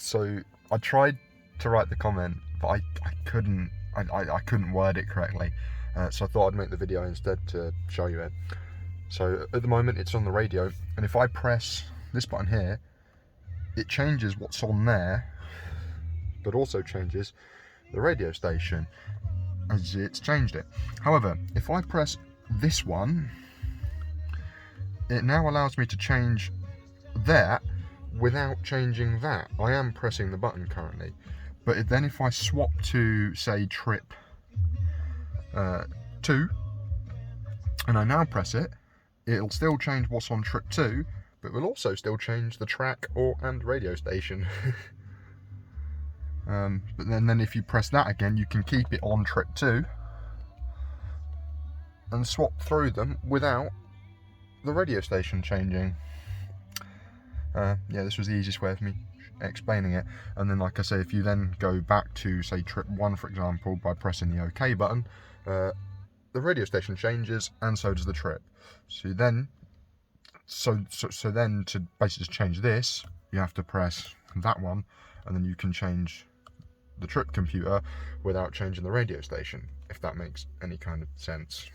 So I tried to write the comment, but I couldn't. I couldn't word it correctly. So I thought I'd make the video instead to show you it. So at the moment it's on the radio, and if I press this button here, it changes what's on there, but also changes the radio station as it's changed it. However, if I press this one, it now allows me to change that without changing that. I am pressing the button currently, but then if I swap to, say, trip 2, and I now press it, it'll still change what's on trip 2, but will also still change the track and radio station. But then if you press that again, you can keep it on trip 2 and swap through them without the radio station changing. Yeah, this was the easiest way of me explaining it. And then, like I say, if you then go back to, say, trip 1, for example, by pressing the OK button, the radio station changes, and so does the trip. So then to basically just change this, you have to press that one, and then you can change the trip computer without changing the radio station, if that makes any kind of sense.